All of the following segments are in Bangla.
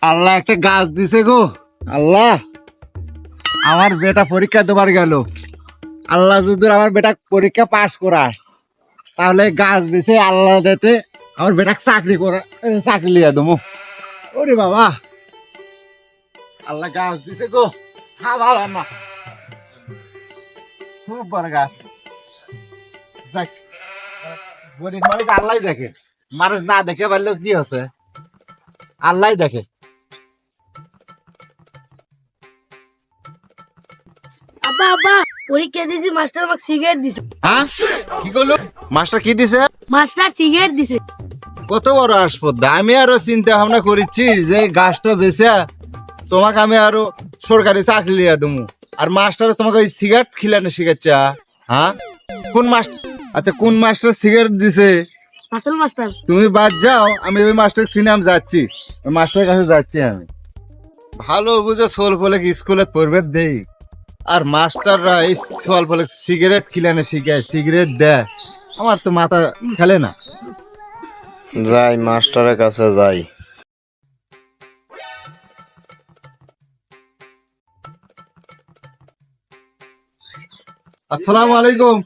আল্লাহ একটা গাছ দিছে গো। আল্লাহ, আমার বেটা পরীক্ষা দেবার গেল। আল্লাহ যদি আমার বেটা পরীক্ষা পাস করায়, তাহলে গাছ দিছে আল্লাহ দিতে আমার বেটা চাকরি লিয়া দেবো। ওরে বাবা, আল্লাহ গাছ দিছে গো। হ্যাঁ, ভালো না, খুব বড় গাছ। দেখ, গরিব মানুষ আল্লাহ দেখে, মানুষ না দেখে পারলেও কি হচ্ছে, আল্লাহ দেখে। আব্বা আব্বা পরীক্ষা দিয়েছি, মাস্টার আমাকে সিগারেট দিছে। হ্যাঁ, কি করলো মাস্টার? কি দিছে? মাস্টার সিগারেট দিছে। কত বড় আসপদ্দা! আমি আরো চিন্তা ভাবনা করেছি যে গাছটা বেচা তোমাকে আমি আরো সরকারি চাকরি লিয়া দেবো, আর মাস্টার তোমাকে ওই সিগারেট খিলানো শিখাচ্ছে। হ্যাঁ, কোন মাস্টার? আচ্ছা, কোন মাস্টার সিগারেট দিছে? আসল মাস্টার। তুমি বাদ যাও, আমি ওই মাস্টার সিনেম যাচ্ছি, ওই মাস্টারের কাছে যাচ্ছি। আমি ভালো বুঝে সোল ফলে স্কুলে পড়বে দেই, আর মাস্টাররা এই সোল ফলে সিগারেট খিলানো শিখায়, সিগারেট দেয়। আমার তো মাথা খেলে না। যাই মাস্টারের কাছে যাই। আসসালামু আলাইকুম।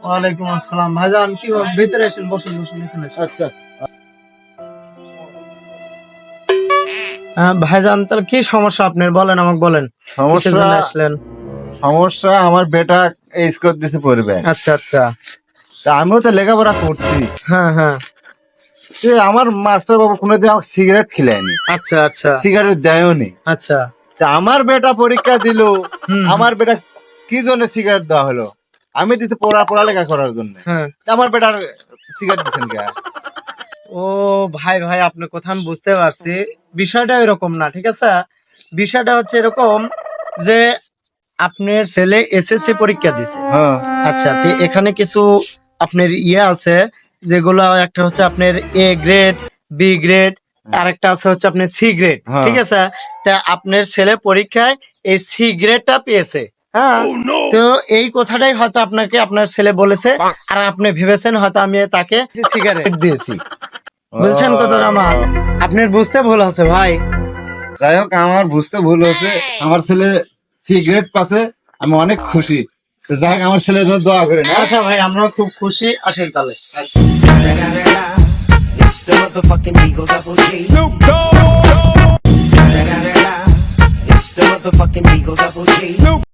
ওয়ালাইকুম আসসালাম। ভাইজান কি ভিতরে আসেন, বসুন বসুন এখানে আসেন। আচ্ছা, ভাইজান তাহলে কি সমস্যা আপনার, বলেন আমাকে বলেন। কিসের জন্য আসলেন? সমস্যা আমার বেটা এই স্কোর দিছে পড়বে। আচ্ছা আচ্ছা। তা আমিও তো লেখাপড়া করছি। হ্যাঁ হ্যাঁ। আমার মাস্টার বাবু কোনোদিন আমাকে সিগারেট খিলায়নি, আচ্ছা আচ্ছা সিগারেট দেয়নি। আচ্ছা। তা আমার বেটা পরীক্ষা দিল, আমার বেটা কি জন্য সিগারেট দেওয়া হলো? আমি দিতে পড়ালেখা করার জন্য। হ্যাঁ। তা আমার বেটার সিগারেট দিচ্ছেন কে? ও ভাই ভাই, আপনার কথা আমি বুঝতে পারছি। বিষয়টা এরকম না, ঠিক আছে? বিষয়টা হচ্ছে এরকম যে আপনার ছেলে এসএসসি পরীক্ষা দিছে। হ্যাঁ, আচ্ছা, তো এখানে কিছু আপনার আছে, যেগুলো একটা হচ্ছে আপনার এ গ্রেড, বি গ্রেড, আর একটা আছে হচ্ছে আপনার সি গ্রেড। হ্যাঁ। ঠিক আছে? তা আপনার ছেলে পরীক্ষায় এই সি গ্রেডটা পেয়েছে। হ্যাঁ, তো এই কথাটাই হয়তো আপনাকে আপনার ছেলে বলেছে, আর আপনি ভেবেছেন হয়তো আমি তাকে সিগারেট দিয়েছি। বুঝছেন কথাটা? আমার আপনার বুঝতে ভুল আছে ভাই। যাই হোক, আমার বুঝতে ভুল হয়েছে। আমার ছেলে সিগারেট পাশে আমি অনেক খুশি। তো যাই হোক, আমার ছেলের জন্য দোয়া করেন। আচ্ছা ভাই, আমরাও খুব খুশি। আসেন তাহলে। It's the motherfucking Eagle Double G. It's the motherfucking Eagle Double G.